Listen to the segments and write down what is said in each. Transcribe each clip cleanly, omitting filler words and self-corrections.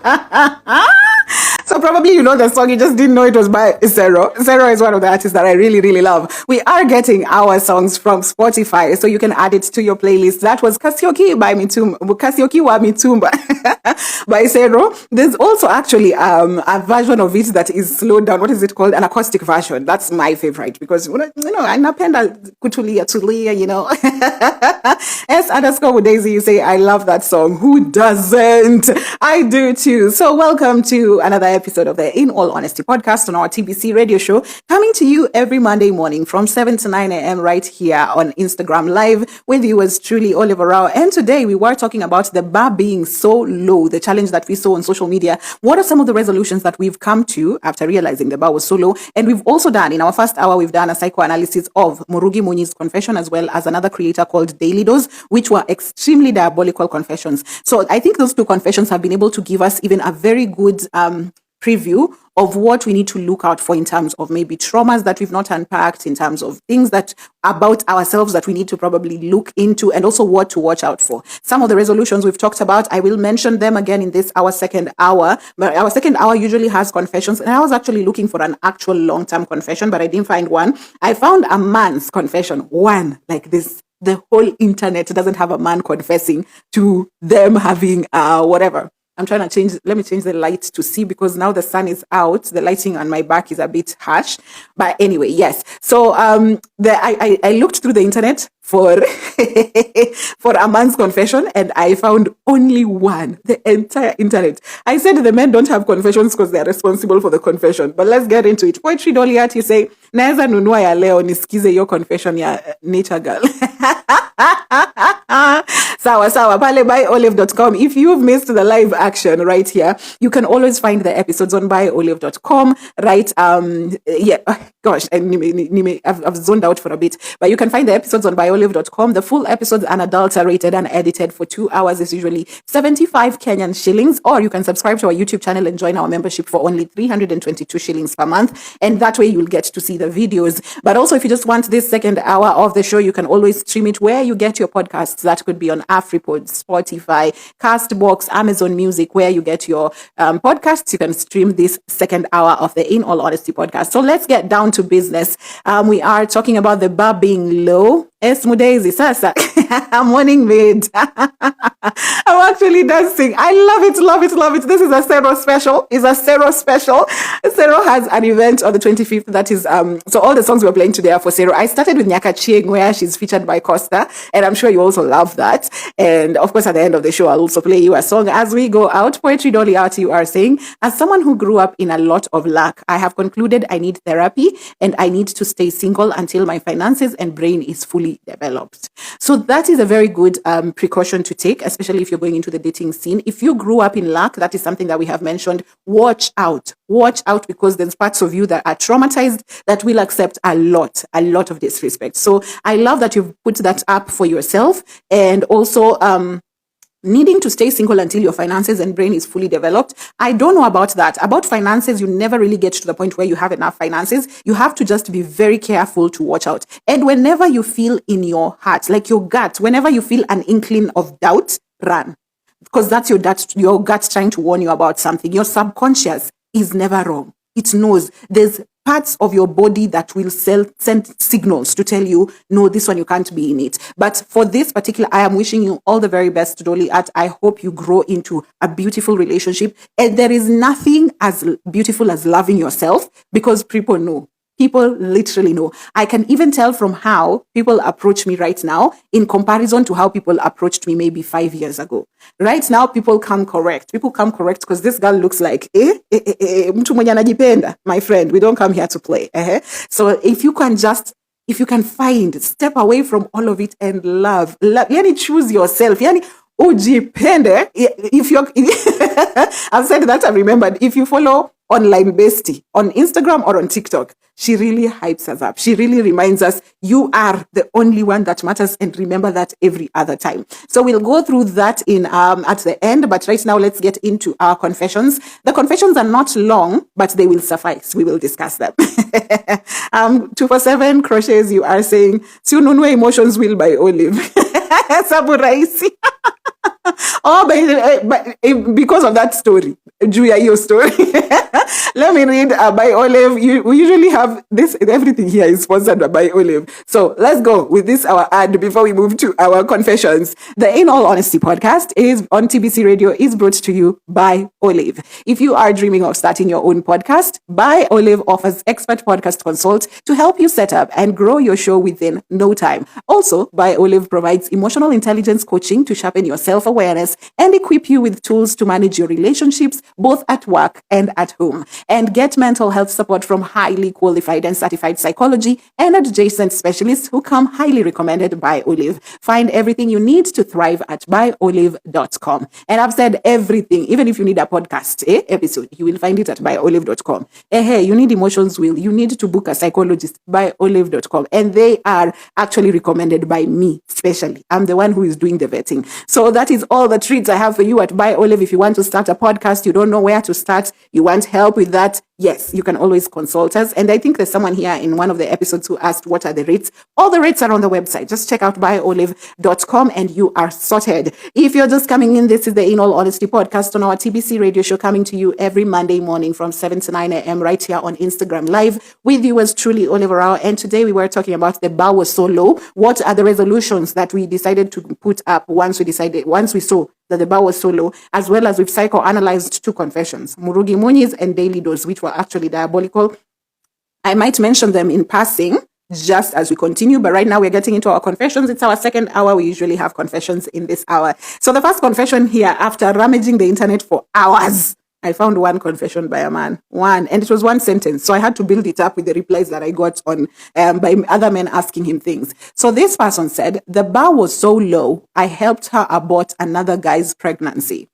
So probably you know the song, you just didn't know it was by Zero. Zero is one of the artists that I really, really love. We are getting our songs from Spotify, so you can add it to your playlist. That was Kasioki by Mitumba, Kasioki wa Mitumba by Zero. There's also actually a version of it that is slowed down. What is it called? An acoustic version. That's my favorite because, anapenda kutulia tulia, S_Daisy, you say, I love that song. Who doesn't? I do too. So welcome to another episode of the In All Honesty podcast on our TBC radio show, coming to you every Monday morning from 7 to 9 a.m. right here on Instagram Live with you as truly Oliver Rao. And today we were talking about the bar being so low, the challenge that we saw on social media. What are some of the resolutions that we've come to after realizing the bar was so low? And we've also done, in our first hour, we've done a psychoanalysis of Murugi Munyi's confession, as well as another creator called Daily Dose, which were extremely diabolical confessions. So I think those two confessions have been able to give us even a very good preview of what we need to look out for in terms of maybe traumas that we've not unpacked, in terms of things that about ourselves that we need to probably look into, and also what to watch out for. Some of the resolutions we've talked about, I will mention them again in this, our second hour. But our second hour usually has confessions, and I was actually looking for an actual long-term confession, but I didn't find one. I found a man's confession, one like this. The whole internet doesn't have a man confessing to them having whatever. I'm trying to let me change the light to see, because now the sun is out. The lighting on my back is a bit harsh. But anyway, yes. So I looked through the internet for for a man's confession, and I found only one, the entire internet. I said the men don't have confessions because they're responsible for the confession. But let's get into it. Poetry Dolly Art, you say, naeza nunua ya leo nisikize your confession ya nature girl. Sawa pale buyolive.com. If you've missed the live action right here, you can always find the episodes on buyolive.com, right? Gosh, I've zoned out for a bit, but you can find the episodes on buyolive.com. The full episodes unadulterated and edited for 2 hours is usually 75 Kenyan shillings, or you can subscribe to our YouTube channel and join our membership for only 322 shillings per month, and that way you'll get to see the videos. But also, if you just want this second hour of the show, you can always stream it where you get your podcasts. That could be on AfriPod, Spotify, Castbox, Amazon Music, where you get your podcasts. You can stream this second hour of the In All Honesty podcast. So let's get down to business. We are talking about the bar being low. Mudezi sasa. Morning maid. I'm actually dancing. I love it. This is a Zero special. It's a Zero special. Zero has an event on the 25th. That is, so all the songs we're playing today are for Zero. I started with Nyaka Chieng, where she's featured by Costa, and I'm sure you also love that. And of course, at the end of the show, I'll also play you a song as we go out. Poetry Dolly Art, you are saying, as someone who grew up in a lot of lack, I have concluded I need therapy and I need to stay single until my finances and brain is fully developed. So that is a very good precaution to take, especially if you're going into the dating scene. If you grew up in lack, that is something that we have mentioned. Watch out, because there's parts of you that are traumatized that will accept a lot of disrespect. So I love that you've put that up for yourself, and also needing to stay single until your finances and brain is fully developed. I don't know about that. About finances, you never really get to the point where you have enough finances. You have to just be very careful to watch out. And whenever you feel in your heart, like your gut, whenever you feel an inkling of doubt, run. Because that's your gut trying to warn you about something. Your subconscious is never wrong. It knows there's parts of your body that will send signals to tell you, no, this one you can't be in it. But for this particular, I am wishing you all the very best, Dolly Art. I hope you grow into a beautiful relationship. And there is nothing as beautiful as loving yourself, because people know. People literally know. I can even tell from how people approach me right now in comparison to how people approached me maybe 5 years ago. Right now, people come correct. People come correct because this girl looks like, mtu mwenye anajipenda. My friend, we don't come here to play. So if you can step away from all of it and love. Yani choose yourself. Yani ujipende. If you're, I've said that, I remembered. If you follow online bestie on Instagram or on TikTok, she really hypes us up. She really reminds us you are the only one that matters, and remember that every other time. So we'll go through that in at the end, but right now let's get into our confessions. The confessions are not long, but they will suffice. We will discuss them. 247 crochets, you are saying, Siununue emotions will by Olive. Sabu Raisi. Oh, but because of that story, Julia, your story. Let me read by Olive. We usually have this, everything here is sponsored by Olive. So let's go with this, our ad, before we move to our confessions. The In All Honesty podcast is on TBC Radio, is brought to you by Olive. If you are dreaming of starting your own podcast, By Olive offers expert podcast consult to help you set up and grow your show within no time. Also, By Olive provides emotional intelligence coaching to sharpen your self-awareness and equip you with tools to manage your relationships, both at work and at home. And get mental health support from highly qualified and certified psychology and adjacent specialists who come highly recommended by Olive. Find everything you need to thrive at byolive.com. And I've said everything, even if you need a podcast episode, you will find it at byolive.com. Hey, you need emotions wheel, you need to book a psychologist, byolive.com. And they are actually recommended by me, especially. I'm the one who is doing the vetting. So that is all the treats I have for you at By Olive. If you want to start a podcast, you don't know where to start, you want help with that, yes, you can always consult us. And I think there's someone here in one of the episodes who asked, what are the rates? All the rates are on the website. Just check out byolive.com and you are sorted. If you're just coming in, this is the In All Honesty podcast on our TBC radio show, coming to you every Monday morning from 7 to 9 a.m. right here on Instagram Live with you as truly Oliver Rao. And today we were talking about the bar was so low. What are the resolutions that we decided to put up once we saw that the bar was so low, as well as we've psychoanalyzed 2 confessions, Murugi Munyi's and Daily Dose, which were actually diabolical. I might mention them in passing just as we continue, but right now we're getting into our confessions. It's our second hour. We usually have confessions in this hour. So the first confession here, after rummaging the internet for hours, I found one confession by a man, and it was one sentence. So I had to build it up with the replies that I got on by other men asking him things. So this person said, the bar was so low, I helped her abort another guy's pregnancy.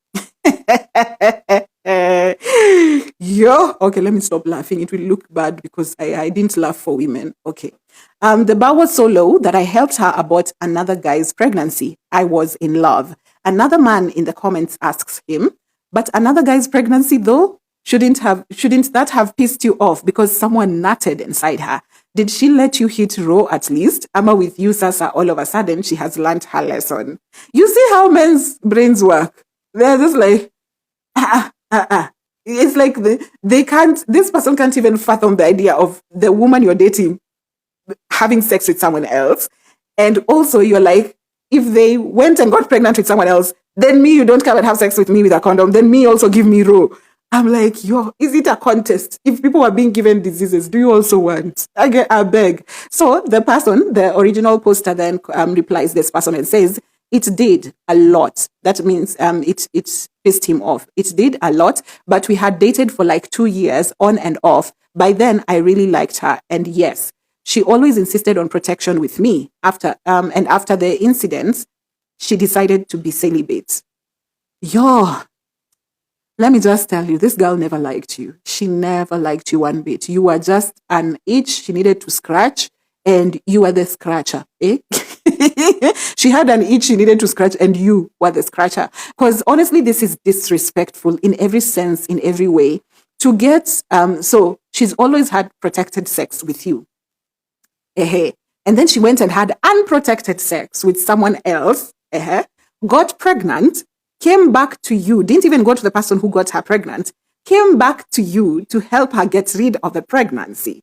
Okay, let me stop laughing. It will look bad because I didn't laugh for women. Okay. The bar was so low that I helped her abort another guy's pregnancy. I was in love. Another man in the comments asks him, but another guy's pregnancy though? Shouldn't that have pissed you off because someone nutted inside her? Did she let you hit row at least? Ama with you, Sasa, all of a sudden she has learned her lesson. You see how men's brains work? They're just like, It's like this person can't even fathom the idea of the woman you're dating having sex with someone else. And also you're like, if they went and got pregnant with someone else, then me, you don't come and have sex with me with a condom, then me also give me row. I'm like, is it a contest? If people are being given diseases, do you also want? I beg. So the original poster then replies this person and says, it did a lot. That means it pissed him off. It did a lot, but we had dated for like 2 years on and off. By then, I really liked her. And yes, she always insisted on protection with me. After the incidents, she decided to be celibate. Let me just tell you, this girl never liked you. She never liked you one bit. You were just an itch she needed to scratch, and you were the scratcher. She had an itch she needed to scratch, and you were the scratcher. Because honestly, this is disrespectful in every sense, in every way. To get, so she's always had protected sex with you. And then she went and had unprotected sex with someone else, got pregnant, came back to you, didn't even go to the person who got her pregnant, came back to you to help her get rid of the pregnancy.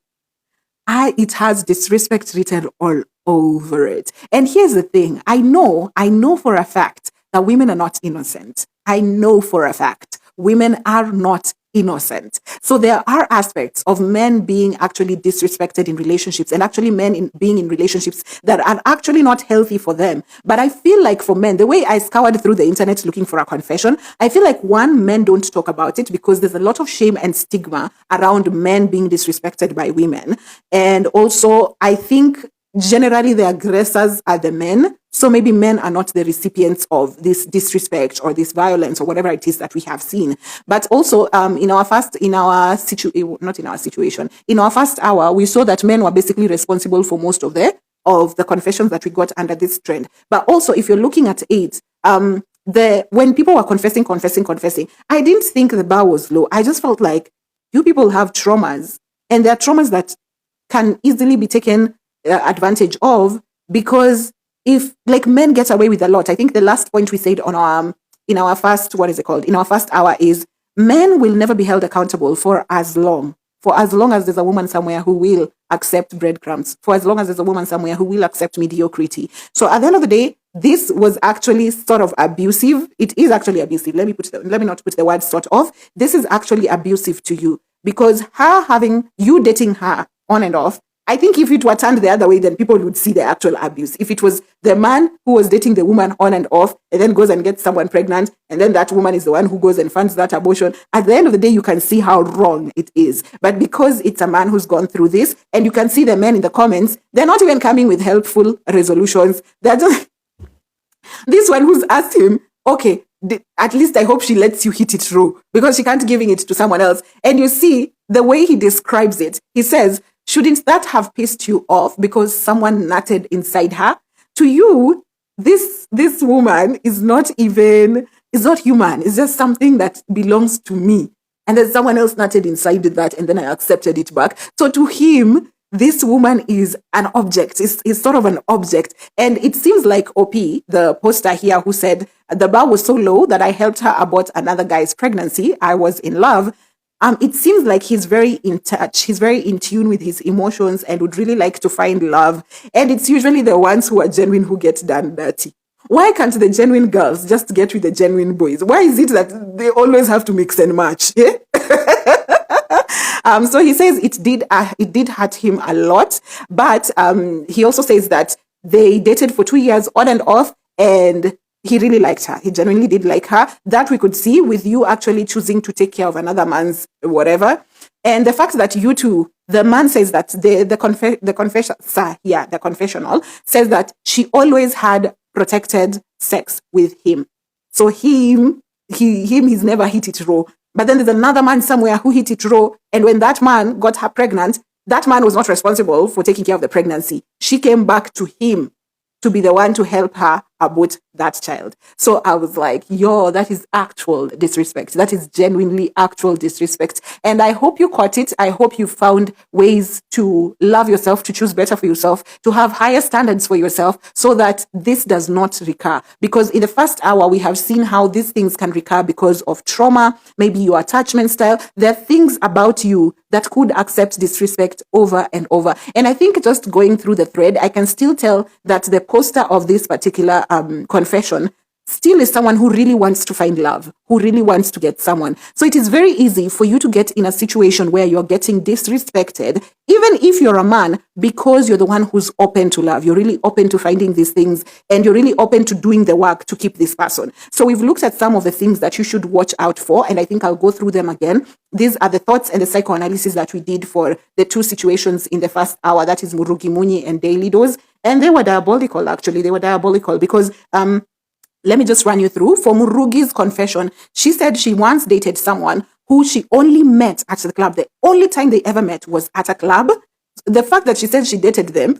It has disrespect written all over it. And here's the thing. I know for a fact that women are not innocent. I know for a fact women are not innocent. So there are aspects of men being actually disrespected in relationships, and actually men being in relationships that are actually not healthy for them. But I feel like for men, the way I scoured through the internet looking for a confession, I feel like men don't talk about it because there's a lot of shame and stigma around men being disrespected by women. And also, I think generally the aggressors are the men. So maybe men are not the recipients of this disrespect or this violence or whatever it is that we have seen. But also, in our first hour, we saw that men were basically responsible for most of the confessions that we got under this trend. But also, if you're looking at it, when people were confessing, I didn't think the bar was low. I just felt like you people have traumas, and there are traumas that can easily be taken advantage of, because if like men get away with a lot. I think the last point we said on in our first hour is Men will never be held accountable for as long as there's a woman somewhere who will accept breadcrumbs, for as long as there's a woman somewhere who will accept mediocrity. So at the end of the day, this was actually sort of abusive. It is actually abusive. Let me not put the word sort of. This is actually abusive to you, because you dating her on and off, I think if it were turned the other way, then people would see the actual abuse. If it was the man who was dating the woman on and off and then goes and gets someone pregnant, and then that woman is the one who goes and funds that abortion, at the end of the day, you can see how wrong it is. But because it's a man who's gone through this, and you can see the men in the comments, they're not even coming with helpful resolutions. They're just this one who's asked him, okay, at least I hope she lets you hit it raw, because she can't giving it to someone else. And you see the way he describes it. He says, shouldn't that have pissed you off because someone nutted inside her? To you, this woman is not human. It's just something that belongs to me. And then someone else nutted inside that, and then I accepted it back. So to him, this woman is an object. Is sort of an object. And it seems like OP, the poster here, who said, the bar was so low that I helped her abort another guy's pregnancy. I was in love. It seems like he's very in touch. He's very in tune with his emotions and would really like to find love. And it's usually the ones who are genuine who get done dirty. Why can't the genuine girls just get with the genuine boys? Why is it that they always have to mix and match? Yeah? So he says it did hurt him a lot, but he also says that they dated for 2 years on and off, and he really liked her. He genuinely did like her. That we could see with you actually choosing to take care of another man's whatever. And the fact that you two, the man says that the confessional says that she always had protected sex with him. So he's never hit it raw. But then there's another man somewhere who hit it raw. And when that man got her pregnant, that man was not responsible for taking care of the pregnancy. She came back to him to be the one to help her abort that child. So I was like, yo, that is actual disrespect. That is genuinely actual disrespect. And I hope you caught it. I hope you found ways to love yourself, to choose better for yourself, to have higher standards for yourself, so that this does not recur. Because in the first hour, we have seen how these things can recur because of trauma, maybe your attachment style. There are things about you that could accept disrespect over and over. And I think just going through the thread, I can still tell that the poster of this particular confession still is someone who really wants to find love, who really wants to get someone. So it is very easy for you to get in a situation where you're getting disrespected, even if you're a man, because you're the one who's open to love. You're really open to finding these things, and you're really open to doing the work to keep this person. So we've looked at some of the things that you should watch out for, and I think I'll go through them again. These are the thoughts and the psychoanalysis that we did for the two situations in the first hour. That is Murugi, Munyi, and Daily Dose. And they were diabolical, actually. They were diabolical because let me just run you through. For Murugi's confession, she said she once dated someone who she only met at the club. The only time they ever met was at a club. The fact that she said she dated them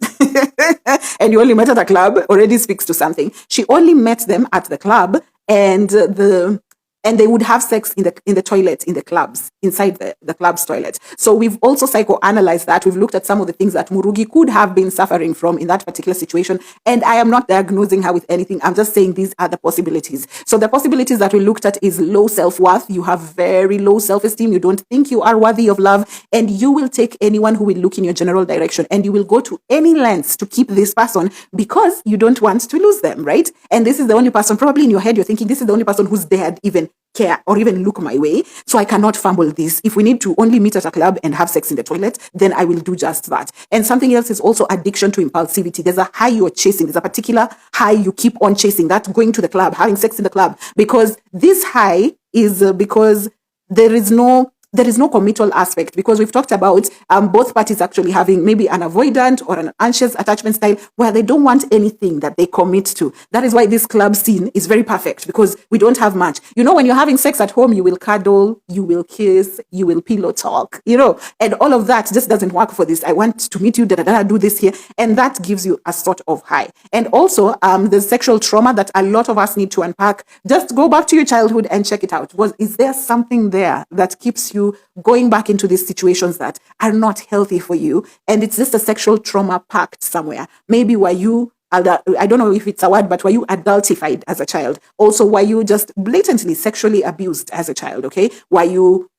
and you only met at a club already speaks to something. She only met them at the club, and they would have sex in the toilet, in the clubs, inside the club's toilet. So we've also psychoanalyzed that. We've looked at some of the things that Murugi could have been suffering from in that particular situation. And I am not diagnosing her with anything. I'm just saying these are the possibilities. So the possibilities that we looked at is low self-worth. You have very low self-esteem. You don't think you are worthy of love. And you will take anyone who will look in your general direction. And you will go to any lengths to keep this person because you don't want to lose them, right? And this is the only person, probably in your head, you're thinking, this is the only person who's dared even care or even look my way, so I cannot fumble this. If we need to only meet at a club and have sex in the toilet, then I will do just that. And something else is also addiction to impulsivity. There's a high you're chasing. There's a particular high you keep on chasing, that going to the club, having sex in the club, because this high is because there is no committal aspect, because we've talked about both parties actually having maybe an avoidant or an anxious attachment style where they don't want anything that they commit to. That is why this club scene is very perfect, because we don't have much. You know, when you're having sex at home, you will cuddle, you will kiss, you will pillow talk, and all of that just doesn't work for this. I want to meet you, do this here. And that gives you a sort of high. And also the sexual trauma that a lot of us need to unpack. Just go back to your childhood and check it out. Is there something there that keeps you going back into these situations that are not healthy for you? And it's just a sexual trauma packed somewhere. Maybe were you I don't know if it's a word, but were you adultified as a child? Also, were you just blatantly sexually abused as a child? Okay, were you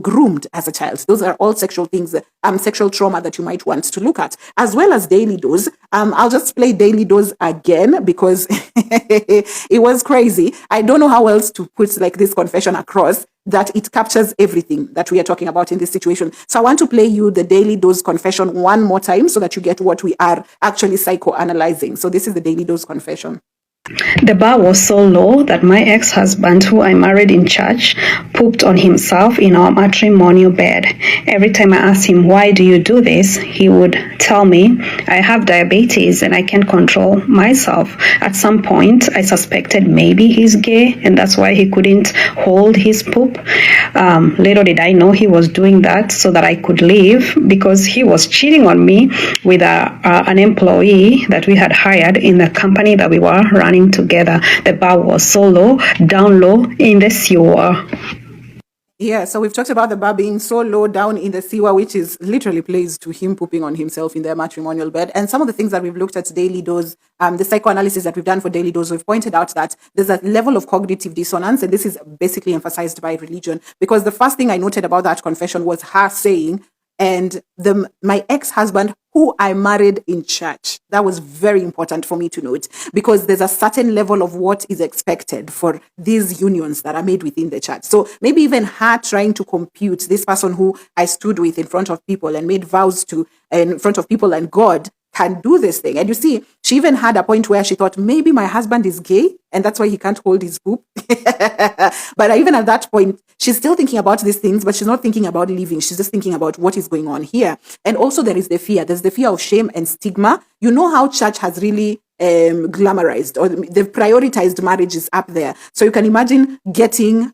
groomed as a child? Those are all sexual things, sexual trauma that you might want to look at, as well as daily dose. I'll just play daily dose again because it was crazy. I don't know how else to put like this confession across that it captures everything that we are talking about in this situation. So I want to play you the daily dose confession one more time so that you get what we are actually psychoanalyzing. So this is the daily dose confession. The bar was so low that my ex-husband, who I married in church, pooped on himself in our matrimonial bed. Every time I asked him, "Why do you do this?" he would tell me, "I have diabetes and I can't control myself." At some point, I suspected maybe he's gay and that's why he couldn't hold his poop. Little did I know he was doing that so that I could leave, because he was cheating on me with an employee that we had hired in the company that we were running together. The bar was so low, down low in the sewer. Yeah, so we've talked about the bar being so low down in the sewer, which is literally plays to him pooping on himself in their matrimonial bed. And some of the things that we've looked at daily dose, the psychoanalysis that we've done for daily dose, we've pointed out that there's a level of cognitive dissonance, and this is basically emphasized by religion. Because the first thing I noted about that confession was her saying, and my ex-husband, who I married in church. That was very important for me to note, because there's a certain level of what is expected for these unions that are made within the church. So maybe even her trying to compute this person who I stood with in front of people and made vows to in front of people and God can do this thing. And you see, she even had a point where she thought maybe my husband is gay and that's why he can't hold his poop. But even at that point, she's still thinking about these things, but she's not thinking about leaving. She's just thinking about what is going on here. And also there is the fear. There's the fear of shame and stigma. You know how church has really glamorized, or they've prioritized marriages up there. So you can imagine getting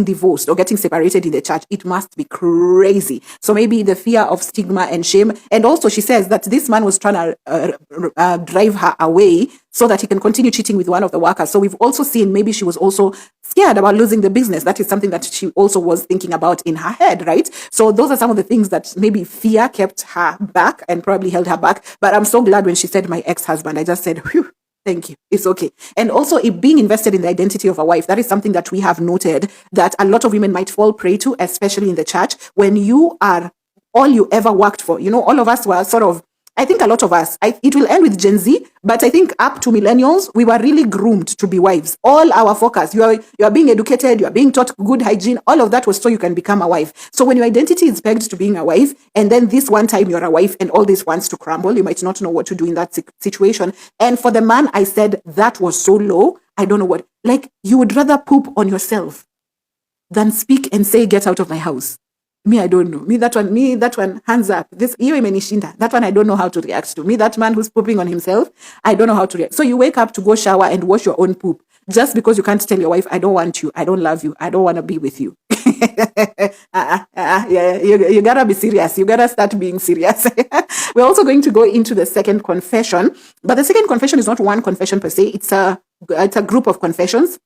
divorced or getting separated in the church. It must be crazy. So maybe the fear of stigma and shame. And also she says that this man was trying to drive her away so that he can continue cheating with one of the workers. So we've also seen maybe she was also scared about losing the business. That is something that she also was thinking about in her head, right? So those are some of the things that maybe fear kept her back and probably held her back. But I'm so glad when she said my ex-husband, I just said, whew. Thank you. It's okay. And also, it being invested in the identity of a wife, that is something that we have noted that a lot of women might fall prey to, especially in the church, when you are all you ever worked for. You know, all of us were sort of, I think a lot of us, it will end with Gen Z, but I think up to millennials, we were really groomed to be wives. All our focus, you are being educated, you are being taught good hygiene, all of that was so you can become a wife. So when your identity is pegged to being a wife, and then this one time you're a wife and all this wants to crumble, you might not know what to do in that situation. And for the man, I said that was so low, I don't know what, like you would rather poop on yourself than speak and say, get out of my house. Me, I don't know. Me, that one, hands up. This, hiyo imenishinda. That one, I don't know how to react to. Me, that man who's pooping on himself, I don't know how to react. So you wake up to go shower and wash your own poop just because you can't tell your wife, I don't want you, I don't love you, I don't want to be with you. Yeah, you gotta be serious. You gotta start being serious. We're also going to go into the second confession, but the second confession is not one confession per se. It's a group of confessions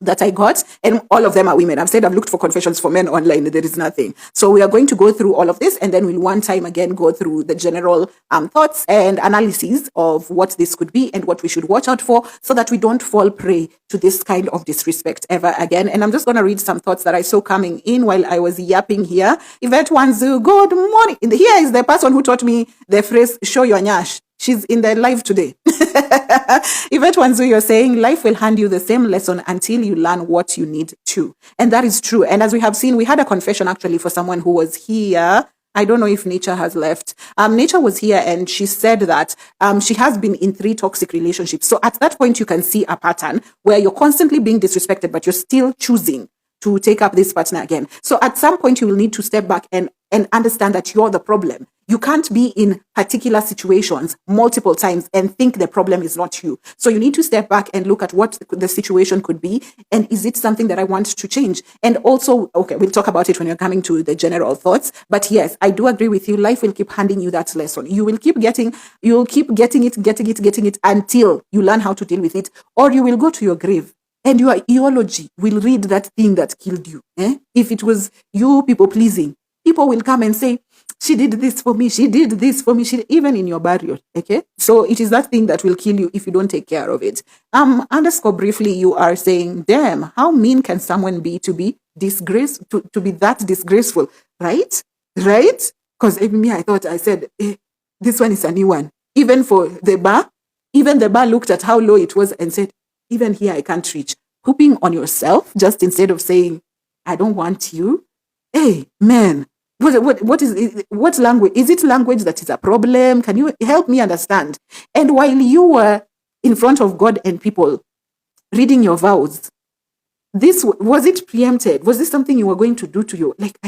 that I got, and all of them are women. I've said I've looked for confessions for men online. There is nothing. So we are going to go through all of this, and then we'll one time again go through the general thoughts and analyses of what this could be and what we should watch out for so that we don't fall prey to this kind of disrespect ever again. And I'm just going to read some thoughts that I saw coming in while I was yapping here. Yvette Wanzu, good morning. Here is the person who taught me the phrase, show your nyash. She's in the live today. Yvette Wanzu, you're saying life will hand you the same lesson until you learn what you need to. And that is true. And as we have seen, we had a confession actually for someone who was here. I don't know if Nature has left. Nature was here and she said that she has been in 3 toxic relationships. So at that point, you can see a pattern where you're constantly being disrespected, but you're still choosing to take up this partner again. So at some point, you will need to step back and understand that you're the problem. You can't be in particular situations multiple times and think the problem is not you. So you need to step back and look at what the situation could be. And is it something that I want to change? And also, okay, we'll talk about it when you're coming to the general thoughts. But yes, I do agree with you. Life will keep handing you that lesson. You'll keep getting it until you learn how to deal with it, or you will go to your grave. And your eulogy will read that thing that killed you. If it was you people pleasing, people will come and say, she did this for me, she did this for me, even in your burial. Okay, so it is that thing that will kill you if you don't take care of it. Underscore briefly, you are saying, damn, how mean can someone be to be to be that disgraceful, right? Because even me, I said, this one is a new one. Even for the bar, even the bar looked at how low it was and said, even here I can't reach. Pooping on yourself, just instead of saying, I don't want you. Hey, man, what language? Is it language that is a problem? Can you help me understand? And while you were in front of God and people reading your vows, was it preempted? Was this something you were going to do to you? Like,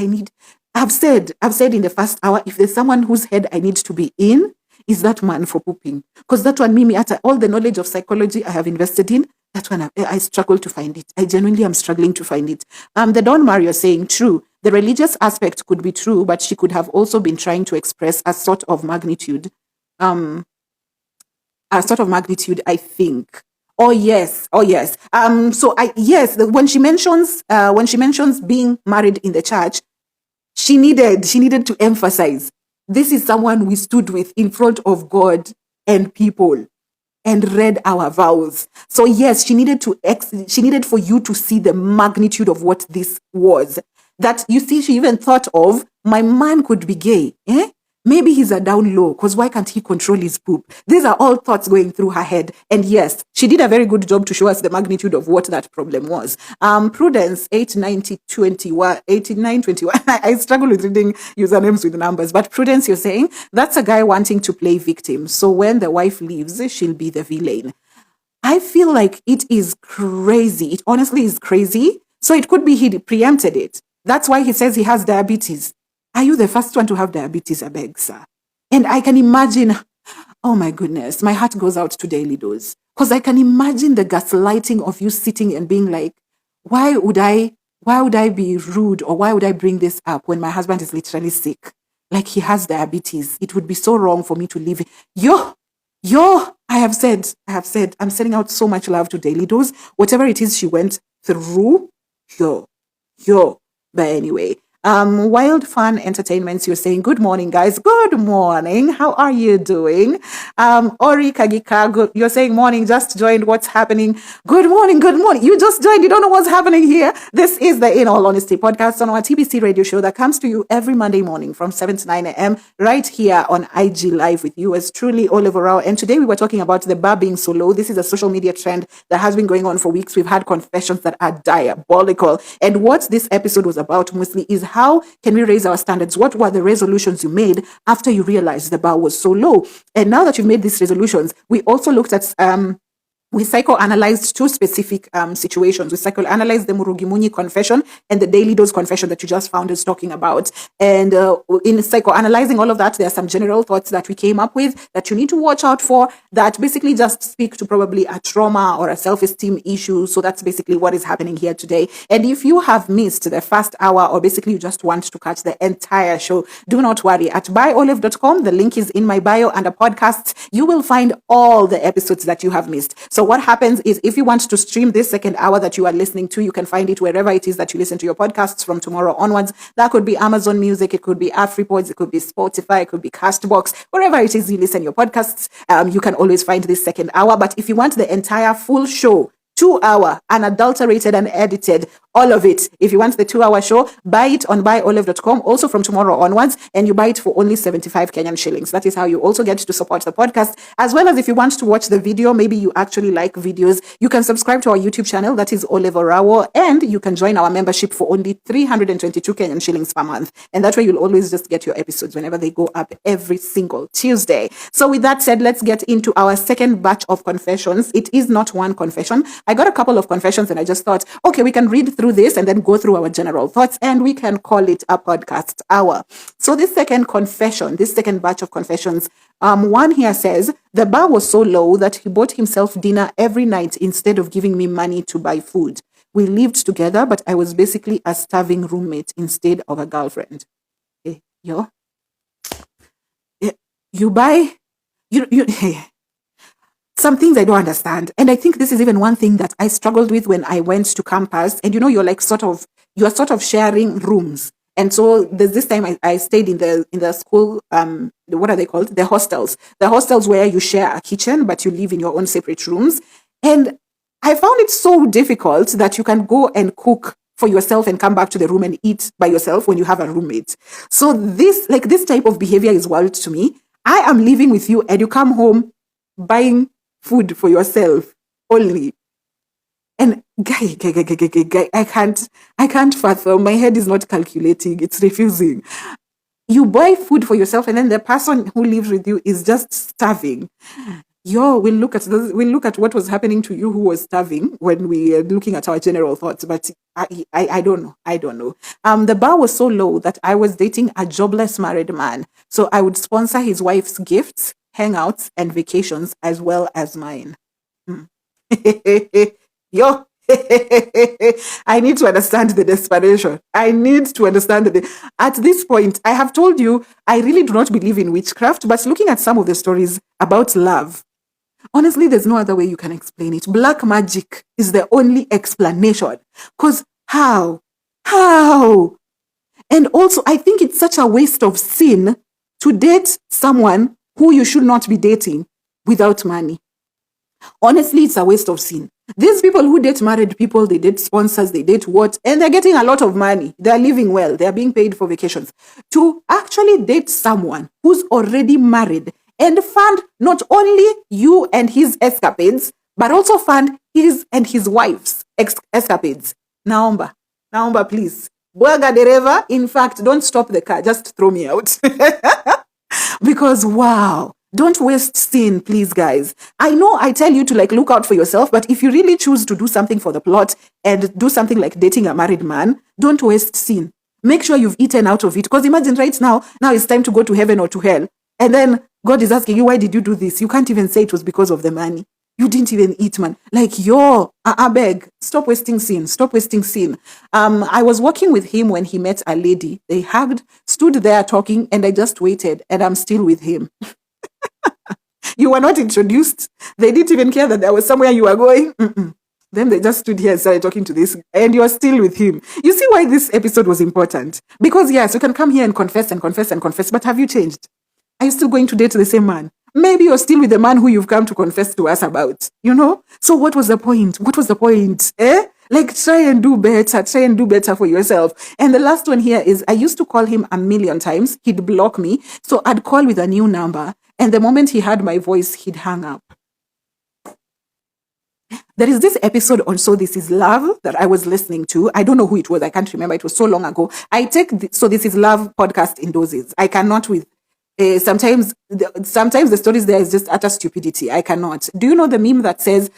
I've said in the first hour, if there's someone whose head I need to be in, is that man for pooping. Because that one, Mimi, after all the knowledge of psychology I have invested in, that one, I struggle to find it. I genuinely am struggling to find it. The Don Mario saying, true, the religious aspect could be true, but she could have also been trying to express a sort of magnitude. I think. Oh yes. When she mentions being married in the church, she needed to emphasize, this is someone we stood with in front of God and people and read our vows. So yes, she needed for you to see the magnitude of what this was. That, you see, she even thought of, my man could be gay. Maybe he's a down low, because why can't he control his poop? These are all thoughts going through her head. And yes, she did a very good job to show us the magnitude of what that problem was. Prudence 8921. I struggle with reading usernames with numbers, but Prudence, you're saying that's a guy wanting to play victim. So when the wife leaves, she'll be the villain. I feel like it is crazy. It honestly is crazy. So it could be he preempted it. That's why he says he has diabetes. Are you the first one to have diabetes, I beg, sir? And I can imagine, oh my goodness, my heart goes out to Daily Dose. Because I can imagine the gaslighting of you sitting and being like, why would I be rude, or why would I bring this up when my husband is literally sick? Like, he has diabetes. It would be so wrong for me to leave it. I have said, I'm sending out so much love to Daily Dose. Whatever it is she went through, but anyway, Wild Fun Entertainments, you're saying, good morning, guys. Good morning. How are you doing? Ori Kagika, you're saying, morning, just joined. What's happening? Good morning. You just joined. You don't know what's happening here. This is the In All Honesty podcast on our TBC radio show that comes to you every Monday morning from 7 to 9 a.m. right here on IG Live with you as truly Oliver Rao. And today we were talking about the bar being so low. This is a social media trend that has been going on for weeks. We've had confessions that are diabolical. And what this episode was about mostly is how can we raise our standards? What were the resolutions you made after you realized the bar was so low? And now that you've made these resolutions, we also looked at we psychoanalyzed two specific situations. We psychoanalyzed the Murugi Munyi confession and the Daily Dose confession that you just found us talking about. And in psychoanalyzing all of that, there are some general thoughts that we came up with that you need to watch out for that basically just speak to probably a trauma or a self-esteem issue. So that's basically what is happening here today. And if you have missed the first hour, or basically you just want to catch the entire show, do not worry. At buyolive.com, the link is in my bio, under podcasts, you will find all the episodes that you have missed. So what happens is, if you want to stream this second hour that you are listening to, you can find it wherever it is that you listen to your podcasts from tomorrow onwards. That could be Amazon Music, it could be AfriPods, it could be Spotify, it could be Castbox, wherever it is you listen your podcasts. You can always find this second hour. But if you want the entire full show, 2 hour, unadulterated and edited, all of it. If you want the 2 hour show, buy it on buyolive.com also from tomorrow onwards, and you buy it for only 75 Kenyan shillings. That is how you also get to support the podcast. As well as if you want to watch the video, maybe you actually like videos, you can subscribe to our YouTube channel, that is Oliver Rao, and you can join our membership for only 322 Kenyan shillings per month. And that way you'll always just get your episodes whenever they go up every single Tuesday. So with that said, let's get into our second batch of confessions. It is not one confession. I got a couple of confessions and I just thought, okay, we can read through this and then go through our general thoughts and we can call it a podcast hour. So this second batch of confessions, one here says, the bar was so low that he bought himself dinner every night instead of giving me money to buy food. We lived together, but I was basically a starving roommate instead of a girlfriend. Hey, you buy, some things I don't understand. And I think this is even one thing that I struggled with when I went to campus. And you're sort of sharing rooms. And so there's this time I stayed in the school, what are they called? The hostels. The hostels where you share a kitchen, but you live in your own separate rooms. And I found it so difficult that you can go and cook for yourself and come back to the room and eat by yourself when you have a roommate. So this type of behavior is wild to me. I am living with you and you come home buying food for yourself only. And guy, I can't fathom. My head is not calculating. It's refusing. You buy food for yourself and then the person who lives with you is just starving. We'll look at what was happening to you who was starving when we are looking at our general thoughts. But I don't know. The bar was so low that I was dating a jobless married man. So I would sponsor his wife's gifts, hangouts, and vacations as well as mine. Yo, I need to understand the desperation. At this point, I have told you, I really do not believe in witchcraft, but looking at some of the stories about love, honestly, there's no other way you can explain it. Black magic is the only explanation. Because how? And also, I think it's such a waste of sin to date someone who you should not be dating without money. Honestly, it's a waste of sin. These people who date married people, they date sponsors, they date what, and they're getting a lot of money. They're living well. They're being paid for vacations. To actually date someone who's already married and fund not only you and his escapades, but also fund his and his wife's escapades. Naomba, please. Bwaga dereva, in fact, don't stop the car. Just throw me out. Because wow. Don't waste sin, please, guys. I know I tell you to look out for yourself, but if you really choose to do something for the plot and do something like dating a married man, don't waste sin. Make sure you've eaten out of it. Because imagine right now it's time to go to heaven or to hell. And then God is asking you, why did you do this? You can't even say it was because of the money. You didn't even eat, man. I beg, stop wasting sin. I was walking with him when he met a lady. They hugged, stood there talking, and I just waited, and I'm still with him. You were not introduced. They didn't even care that there was somewhere you were going. Then they just stood here and started talking to this, and you're still with him. You see why this episode was important? Because yes, you can come here and confess, but have you changed? Are you still going to date the same man? Maybe you're still with the man who you've come to confess to us about, So what was the point? Try and do better for yourself. And the last one here is, I used to call him a million times. He'd block me. So I'd call with a new number. And the moment he heard my voice, he'd hang up. There is this episode on So This Is Love that I was listening to. I don't know who it was. I can't remember. It was so long ago. I take So This Is Love podcast in doses. I cannot with... sometimes the stories there is just utter stupidity. I cannot. Do you know the meme that says,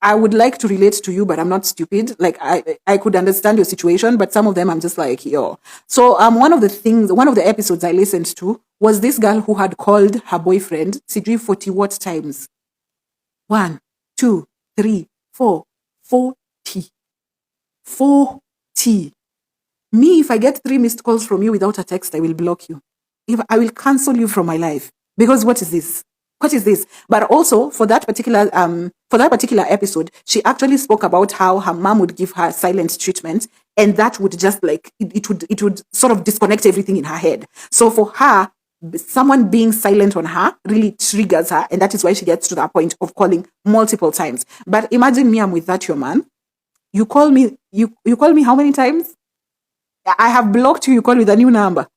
I would like to relate to you, but I'm not stupid. I could understand your situation, but some of them I'm just like, yo. So one of the episodes I listened to was this girl who had called her boyfriend, sijui 40 what times? 1, 2, 3, 4, 40. 40. Me, if I get 3 missed calls from you without a text, I will block you. I will cancel you from my life. Because what is this? But also for that particular episode, she actually spoke about how her mom would give her silent treatment, and that would just it would sort of disconnect everything in her head. So for her, someone being silent on her really triggers her, and that is why she gets to that point of calling multiple times. But imagine me, I'm with that your man. You call me how many times? I have blocked you. You call with a new number.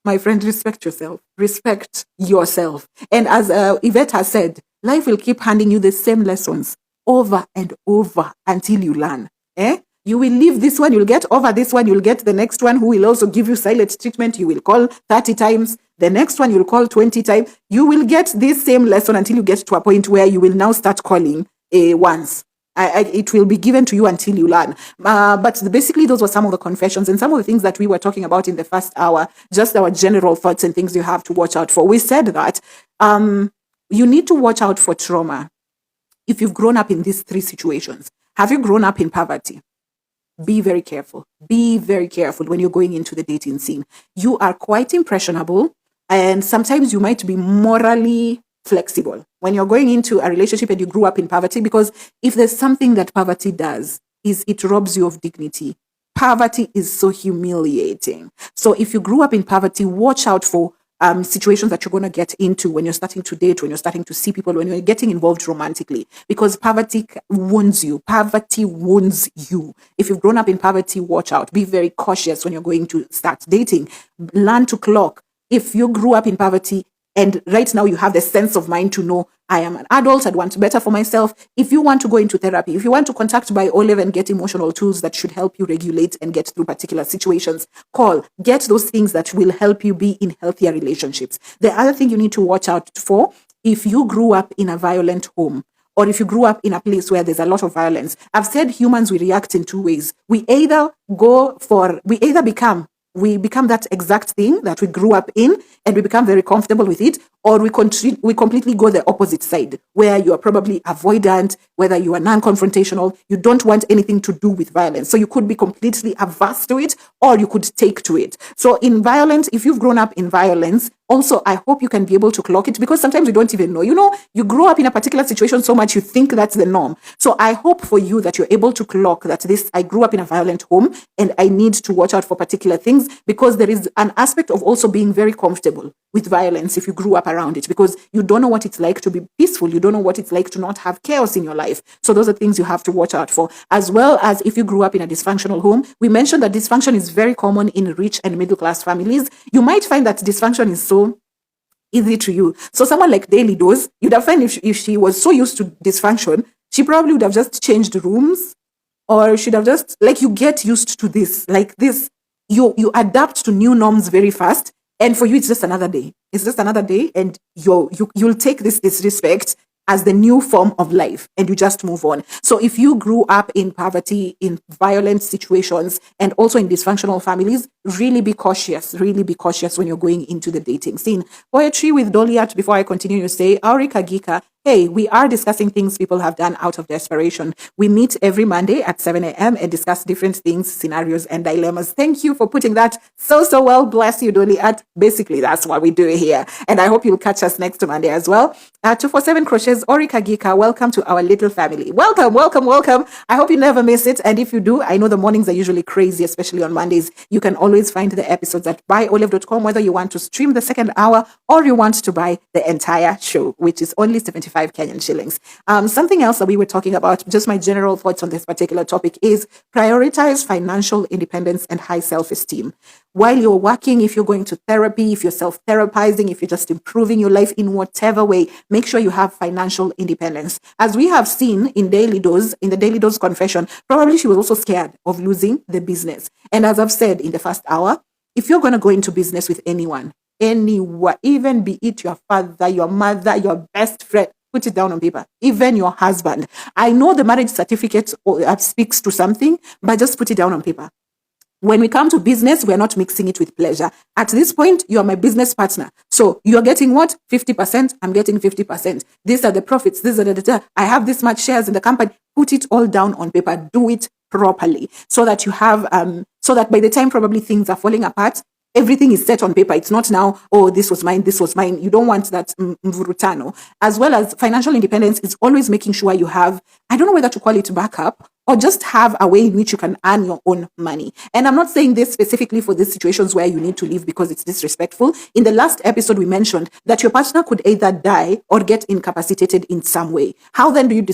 My friend, respect yourself. And as Yvette has said, life will keep handing you the same lessons over and over until you learn. You will leave this one, you'll get over this one, you'll get the next one who will also give you silent treatment. You will call 30 times. The next one you'll call 20 times. You will get this same lesson until you get to a point where you will now start calling once. It will be given to you until you learn. But basically, those were some of the confessions and some of the things that we were talking about in the first hour, just our general thoughts and things you have to watch out for. We said that you need to watch out for trauma if you've grown up in these 3 situations. Have you grown up in poverty? Be very careful. Be very careful when you're going into the dating scene. You are quite impressionable, and sometimes you might be morally flexible when you're going into a relationship and you grew up in poverty, because if there's something that poverty does, is it robs you of dignity. Poverty is so humiliating. So if you grew up in poverty, watch out for situations that you're going to get into when you're starting to date, when you're starting to see people, when you're getting involved romantically, because poverty wounds you. Poverty wounds you. If you've grown up in poverty, watch out. Be very cautious when you're going to start dating. Learn to clock. If you grew up in poverty, and right now you have the sense of mind to know, I am an adult, I'd want better for myself. If you want to go into therapy, if you want to contact BioOlive and get emotional tools that should help you regulate and get through particular situations, call. Get those things that will help you be in healthier relationships. The other thing you need to watch out for, if you grew up in a violent home, or if you grew up in a place where there's a lot of violence, I've said humans, we react in two ways. We either become that exact thing that we grew up in and we become very comfortable with it, or we completely go the opposite side, where you are probably avoidant, whether you are non-confrontational, you don't want anything to do with violence. So you could be completely averse to it, or you could take to it. So in violence, if you've grown up in violence, also, I hope you can be able to clock it, because sometimes you don't even know. You grow up in a particular situation so much you think that's the norm. So I hope for you that you're able to clock that I grew up in a violent home and I need to watch out for particular things, because there is an aspect of also being very comfortable with violence if you grew up around it, because you don't know what it's like to be peaceful. You don't know what it's like to not have chaos in your life. So those are things you have to watch out for. As well as if you grew up in a dysfunctional home, we mentioned that dysfunction is very common in rich and middle class families. You might find that dysfunction is so easy to you. So someone like Daily Dose, you'd have found if she was so used to dysfunction, she probably would have just changed rooms, or should have just, like, you get used to this, like this, you adapt to new norms very fast. And for you, it's just another day. It's just another day, and you'll take this disrespect as the new form of life, and you just move on. So if you grew up in poverty, in violent situations, and also in dysfunctional families, really be cautious when you're going into the dating scene. Poetry with Doliat, before I continue, you say, Aurika Gika, hey, we are discussing things people have done out of desperation. We meet every Monday at 7 a.m. and discuss different things, scenarios, and dilemmas. Thank you for putting that so well. Bless you, Doliat. Basically, that's what we do here. And I hope you'll catch us next Monday as well. 247 Crochets, Orika Gika, welcome to our little family. Welcome. I hope you never miss it. And if you do, I know the mornings are usually crazy, especially on Mondays. You can always find the episodes at buyolive.com, whether you want to stream the second hour or you want to buy the entire show, which is only 75 Kenyan shillings. Something else that we were talking about, just my general thoughts on this particular topic, is prioritize financial independence and high self-esteem. While you're working, if you're going to therapy, if you're self-therapizing, if you're just improving your life in whatever way, make sure you have financial independence. As we have seen in the Daily Dose confession, probably she was also scared of losing the business. And as I've said in the first hour, if you're going to go into business with anyone, anywhere, even be it your father, your mother, your best friend, put it down on paper, even your husband. I know the marriage certificate speaks to something, but just put it down on paper. When we come to business, we're not mixing it with pleasure. At this point, you are my business partner. So you're getting what? 50%. I'm getting 50%. These are the profits. These are I have this much shares in the company. Put it all down on paper. Do it properly so that you have, so that by the time probably things are falling apart, everything is set on paper. It's not now, oh, this was mine. You don't want that mvurutano. As well as financial independence is always making sure you have, I don't know whether to call it backup, or just have a way in which you can earn your own money. And I'm not saying this specifically for these situations where you need to leave because it's disrespectful. In the last episode, we mentioned that your partner could either die or get incapacitated in some way. How then do you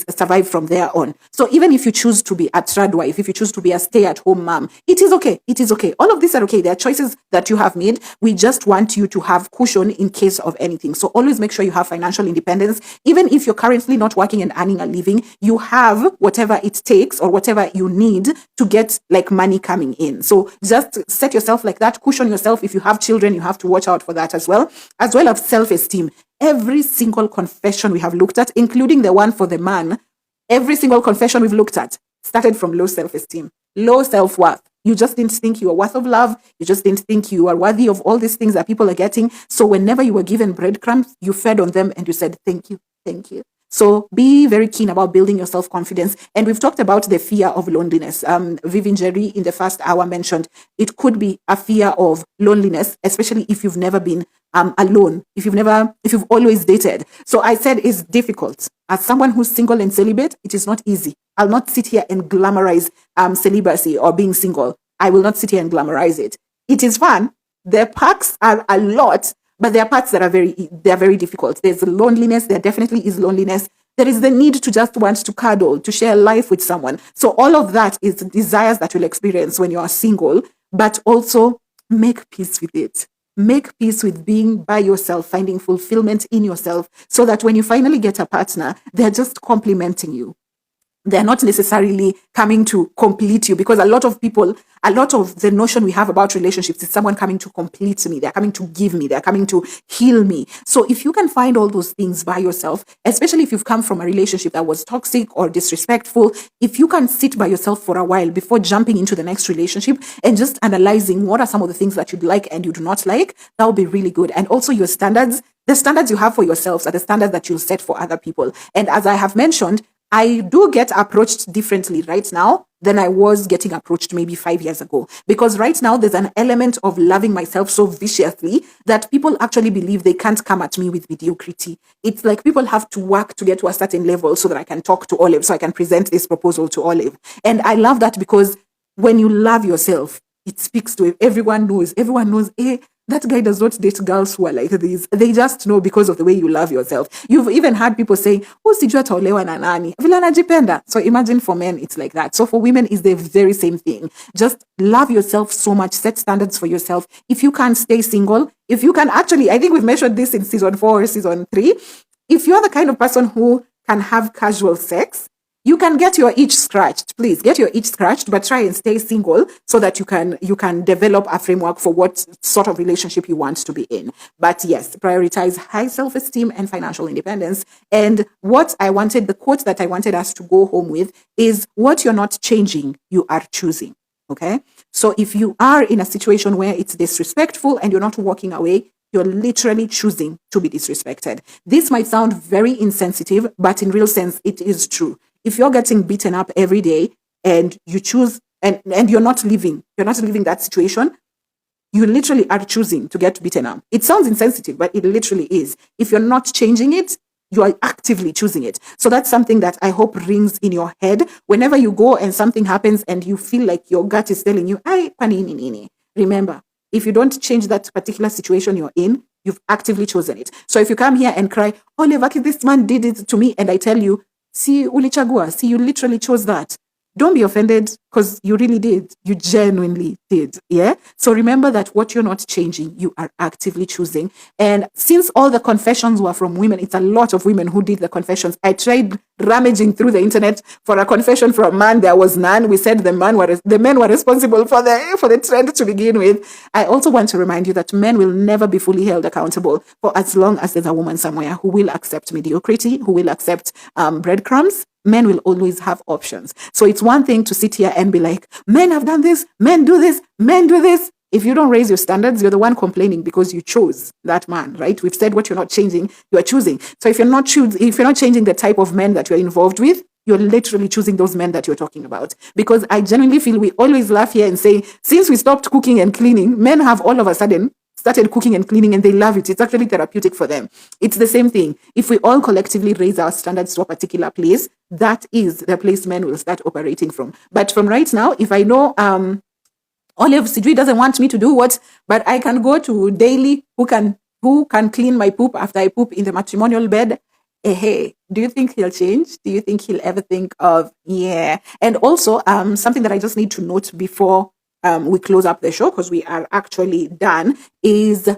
survive from there on? So even if you choose to be a trad wife, if you choose to be a stay-at-home mom, it is okay. It is okay. All of these are okay. There are choices that you have made. We just want you to have cushion in case of anything. So always make sure you have financial independence. Even if you're currently not working and earning a living, you have whatever it takes or whatever you need to get like money coming in. So just set yourself like that, cushion yourself. If you have children, you have to watch out for that as well as self-esteem. Every single confession we have looked at, including the one for the man, every single confession we've looked at started from low self-esteem, low self-worth. You just didn't think you were worth of love. You just didn't think you are worthy of all these things that people are getting. So whenever you were given breadcrumbs, you fed on them and you said, thank you, thank you. So be very keen about building your self-confidence. And we've talked about the fear of loneliness. Vivian Jerry in the first hour mentioned it could be a fear of loneliness, especially if you've never been alone, if you've always dated. So I said it's difficult. As someone who's single and celibate, it is not easy. I'll not sit here and glamorize celibacy or being single. I will not sit here and glamorize it. It is fun. The perks are a lot, but there are parts that are very difficult. There's loneliness. There definitely is loneliness. There is the need to just want to cuddle, to share life with someone. So all of that is desires that you'll experience when you are single, but also make peace with it. Make peace with being by yourself, finding fulfillment in yourself, so that when you finally get a partner, they're just complimenting you. They're not necessarily coming to complete you, because a lot of the notion we have about relationships is someone coming to complete me. They're coming to give me. They're coming to heal me. So if you can find all those things by yourself, especially if you've come from a relationship that was toxic or disrespectful, if you can sit by yourself for a while before jumping into the next relationship and just analyzing what are some of the things that you'd like and you do not like, that would be really good. And also your standards, the standards you have for yourselves are the standards that you'll set for other people. And as I have mentioned, I do get approached differently right now than I was getting approached maybe 5 years ago. Because right now there's an element of loving myself so viciously that people actually believe they can't come at me with mediocrity. It's like people have to work to get to a certain level so that I can talk to Olive, so I can present this proposal to Olive. And I love that, because when you love yourself, it speaks to it. Everyone knows, that guy does not date girls who are like this. They just know because of the way you love yourself. You've even had people saying, oh, sijua ataolewa na nani, vile anajipenda. So imagine for men, it's like that. So for women, it's the very same thing. Just love yourself so much. Set standards for yourself. If you can't stay single, if you can actually, I think we've mentioned this in season 4 or season 3. If you're the kind of person who can have casual sex, you can get your itch scratched. Please get your itch scratched, but try and stay single so that you can develop a framework for what sort of relationship you want to be in. But yes, prioritize high self-esteem and financial independence. And the quote that I wanted us to go home with is, what you're not changing, you are choosing. Okay? So if you are in a situation where it's disrespectful and you're not walking away, you're literally choosing to be disrespected. This might sound very insensitive, but in real sense, it is true. If you're getting beaten up every day and you choose and you're not leaving that situation, you literally are choosing to get beaten up. It sounds insensitive, but it literally is. If you're not changing it, you are actively choosing it. So that's something that I hope rings in your head whenever you go and something happens and you feel like your gut is telling you, "Ay, panini nini." Remember, if you don't change that particular situation you're in, you've actively chosen it. So if you come here and cry, "Oh, Levaki, this man did it to me," and I tell you, "See, ulichagua, see, you literally chose that." Don't be offended, because you really did. You genuinely did. Yeah. So remember that what you're not changing, you are actively choosing. And since all the confessions were from women, it's a lot of women who did the confessions. I tried rummaging through the internet for a confession from a man. There was none. We said the men were responsible for the trend to begin with. I also want to remind you that men will never be fully held accountable for as long as there's a woman somewhere who will accept mediocrity, who will accept breadcrumbs. Men will always have options. So it's one thing to sit here and be like, men have done this, men do this, men do this. If you don't raise your standards, you're the one complaining because you chose that man, right? We've said what you're not changing, you are choosing. So if you're not changing the type of men that you're involved with, you're literally choosing those men that you're talking about. Because I genuinely feel we always laugh here and say, since we stopped cooking and cleaning, men have all of a sudden started cooking and cleaning and they love it. It's actually therapeutic for them. It's the same thing. If we all collectively raise our standards to a particular place, that is the place men will start operating from. But from right now, if I know Olive Sidri doesn't want me to do what, but I can go to Daily, who can clean my poop after I poop in the matrimonial bed. Hey, do you think he'll change? Do you think he'll ever think of, yeah? And also, something that I just need to note before we close up the show, because we are actually done, is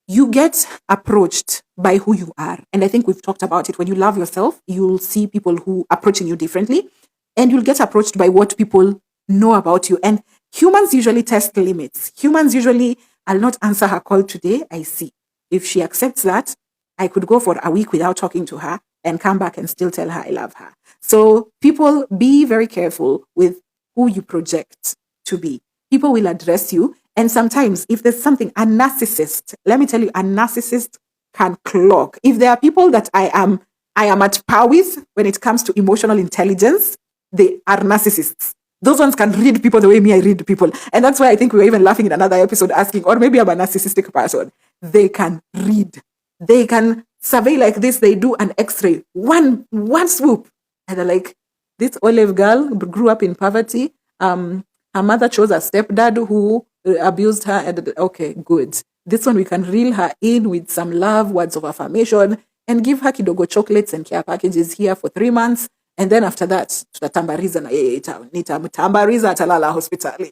you get approached by who you are. And I think we've talked about it. When you love yourself, you'll see people who are approaching you differently, and you'll get approached by what people know about you. And humans usually test limits. Humans usually, I'll not answer her call today. I see. If she accepts that, I could go for a week without talking to her and come back and still tell her I love her. So people, be very careful with who you project to be. People will address you. And sometimes if there's something, a narcissist, let me tell you, a narcissist can clock. If there are people that I am I am at par with when it comes to emotional intelligence, they are narcissists. Those ones can read people the way me I read people. And that's why I think we were even laughing in another episode asking, or maybe I'm a narcissistic person. They can read. They can survey like this. They do an x-ray. One swoop. And they're like, this Olive girl grew up in poverty. Her mother chose a stepdad who abused her. And okay, good. This one, we can reel her in with some love, words of affirmation, and give her kidogo chocolates and care packages here for 3 months. And then after that, tutatambariza na yeye nitamtambariza atalala hospitali.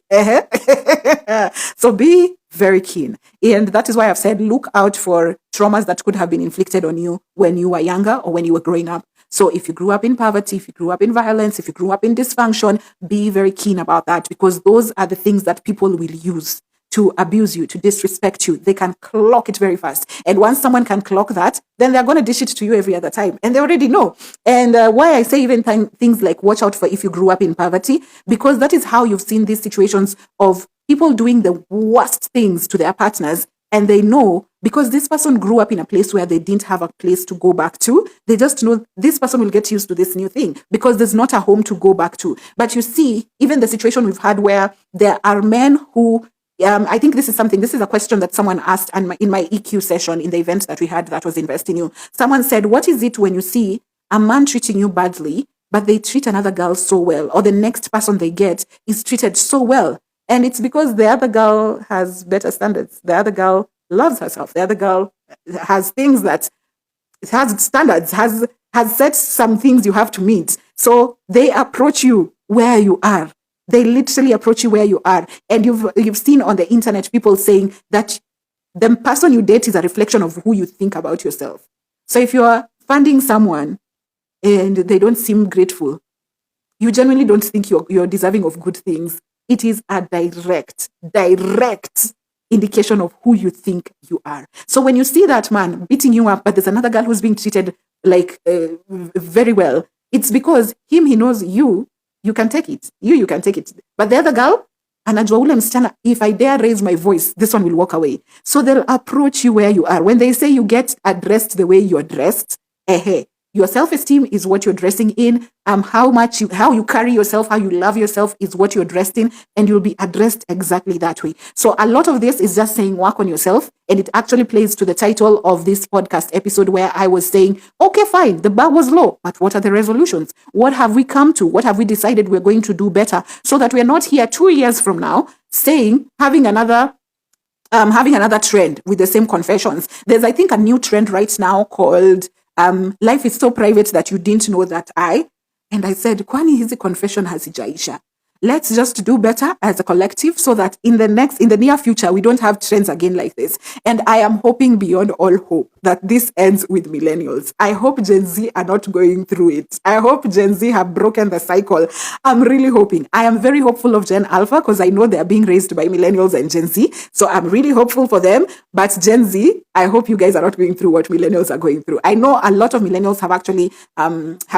So be very keen. And that is why I've said, look out for traumas that could have been inflicted on you when you were younger or when you were growing up. So if you grew up in poverty, if you grew up in violence, if you grew up in dysfunction, be very keen about that, because those are the things that people will use to abuse you, to disrespect you. They can clock it very fast. And once someone can clock that, then they're going to dish it to you every other time. And they already know. And why I say even things like watch out for if you grew up in poverty, because that is how you've seen these situations of people doing the worst things to their partners. And they know, because this person grew up in a place where they didn't have a place to go back to. They just know this person will get used to this new thing because there's not a home to go back to. But you see, even the situation we've had where there are men who I think this is a question that someone asked in my EQ session in the event that we had that was Invest in You. Someone said, what is it when you see a man treating you badly, but they treat another girl so well, or the next person they get is treated so well? And it's because the other girl has better standards. The other girl loves herself. The other girl has things that has standards, has set some things you have to meet. So they approach you where you are. They literally approach you where you are. And you've seen on the internet people saying that the person you date is a reflection of who you think about yourself. So if you're funding someone and they don't seem grateful, you genuinely don't think you're deserving of good things. It is a direct indication of who you think you are. So when you see that man beating you up, but there's another girl who's being treated like very well, it's because he knows you can take it. You can take it. But the other girl, anajua ule msichana, if I dare raise my voice, this one will walk away. So they'll approach you where you are. When they say you get addressed the way you're dressed, your self-esteem is what you're dressing in. How you carry yourself, how you love yourself is what you're dressed in, and you'll be addressed exactly that way. So a lot of this is just saying work on yourself, and it actually plays to the title of this podcast episode where I was saying, okay, fine, the bar was low, but what are the resolutions? What have we come to? What have we decided we're going to do better so that we're not here 2 years from now having another trend with the same confessions? There's, I think, a new trend right now called life is so private that you didn't know that and I said, kwani hizi confession hazijaisha. Let's just do better as a collective so that in the near future, we don't have trends again like this. And I am hoping beyond all hope that this ends with millennials. I hope Gen Z are not going through it. I hope Gen Z have broken the cycle. I'm really hoping. I am very hopeful of Gen Alpha because I know they're being raised by millennials and Gen Z. So I'm really hopeful for them. But Gen Z, I hope you guys are not going through what millennials are going through. I know a lot of millennials have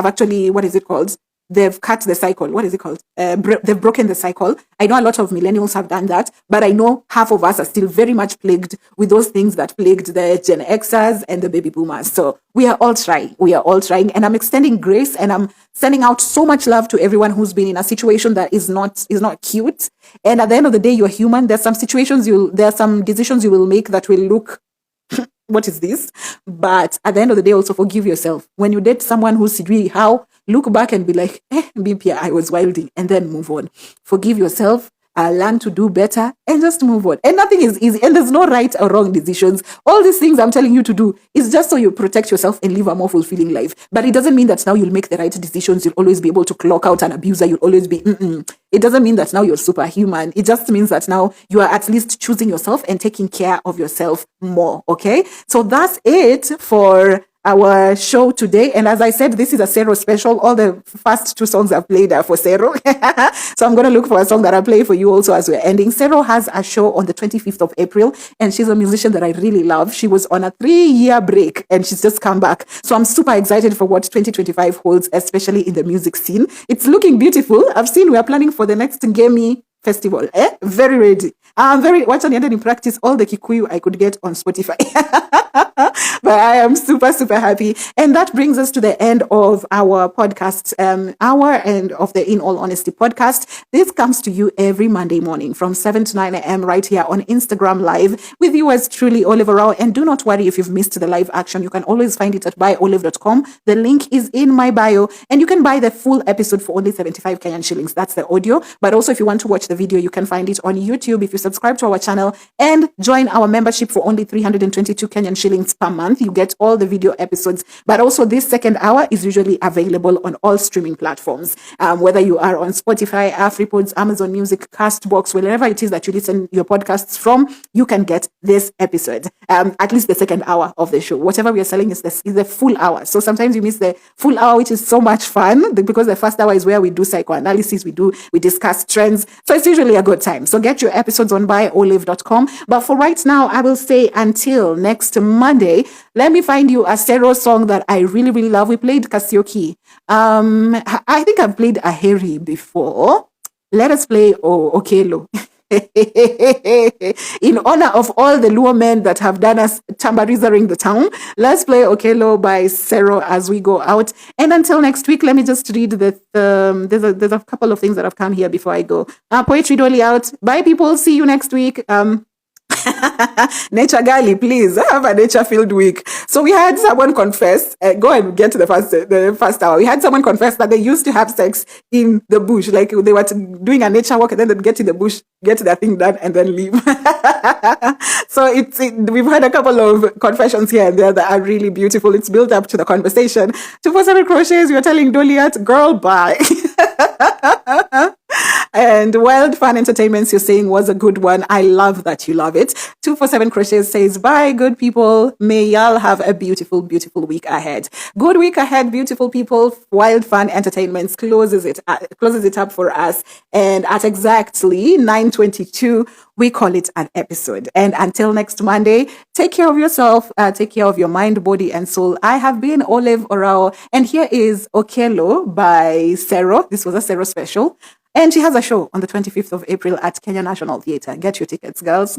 actually, what is it called? They've cut the cycle. What is it called? They've broken the cycle. I know a lot of millennials have done that, but I know half of us are still very much plagued with those things that plagued the Gen Xers and the baby boomers. So we are all trying. And I'm extending grace and I'm sending out so much love to everyone who's been in a situation that is not cute. And at the end of the day, you're human. There are some decisions you will make that will look, what is this? But at the end of the day, also forgive yourself. When you date someone who's really look back and be like, BPI, I was wilding, and then move on. Forgive yourself, learn to do better, and just move on. And nothing is easy, and there's no right or wrong decisions. All these things I'm telling you to do is just so you protect yourself and live a more fulfilling life. But it doesn't mean that now you'll make the right decisions. You'll always be able to clock out an abuser. You'll always be, It doesn't mean that now you're superhuman. It just means that now you are at least choosing yourself and taking care of yourself more, okay? So that's it for our show today. And as I said, this is a Cero special. All the first 2 songs I've played are for Cero. So I'm going to look for a song that I play for you also as we're ending. Cero has a show on the 25th of April, and she's a musician that I really love. She was on a 3-year break, and she's just come back. So I'm super excited for what 2025 holds, especially in the music scene. It's looking beautiful. I've seen we are planning for the next Ngemi Festival. Very ready. I'm very watch and in practice all the Kikuyu I could get on Spotify. But I am super, super happy. And that brings us to the end of our podcast hour and of the In All Honesty podcast. This comes to you every Monday morning from 7 to 9 a.m. right here on Instagram Live with you as truly Olive Rao. And do not worry if you've missed the live action. You can always find it at buyolive.com. The link is in my bio, and you can buy the full episode for only 75 Kenyan shillings. That's the audio. But also, if you want to watch the video, you can find it on YouTube if you subscribe to our channel and join our membership for only 322 Kenyan shillings per month. You get all the video episodes. But also, this second hour is usually available on all streaming platforms. Whether you are on Spotify, AfriPods, Amazon Music, Castbox, wherever it is that you listen your podcasts from, you can get this episode. At least the second hour of the show. Whatever we are selling is the full hour. So sometimes you miss the full hour, which is so much fun because the first hour is where we do psychoanalysis, we discuss trends. So it's usually a good time. So get your episodes on buyolive.com. But for right now, I will say until next Monday, let me find you a Sero song that I really, really love. We played Kasioki. I think I've played Aheri before. Let us play Okelo. In honor of all the Luo men that have done us tambarizaring the town, let's play Okelo by Sero as we go out. And until next week, let me just read there's a couple of things that have come here before I go. Poetry Dolly out. Bye, people. See you next week. Nature Gali, please have a nature-filled week. So we had someone confess. Go and get to the first hour. We had someone confess that they used to have sex in the bush, like they were doing a nature walk and then they'd get in the bush, get their thing done, and then leave. So we've had a couple of confessions here and there that are really beautiful. It's built up to the conversation. 247 crochets. You're telling Doliat, girl, bye. And Wild Fun Entertainments, you're saying was a good one. I love that you love it. 247 Crochets says, bye, good people. May y'all have a beautiful, beautiful week ahead. Good week ahead, beautiful people. Wild Fun Entertainments closes it up for us. And at exactly 9:22, we call it an episode. And until next Monday, take care of yourself, take care of your mind, body, and soul. I have been Olive Orao, and here is Okelo by Sero. This was a Sero special. And she has a show on the 25th of April at Kenya National Theatre. Get your tickets, girls.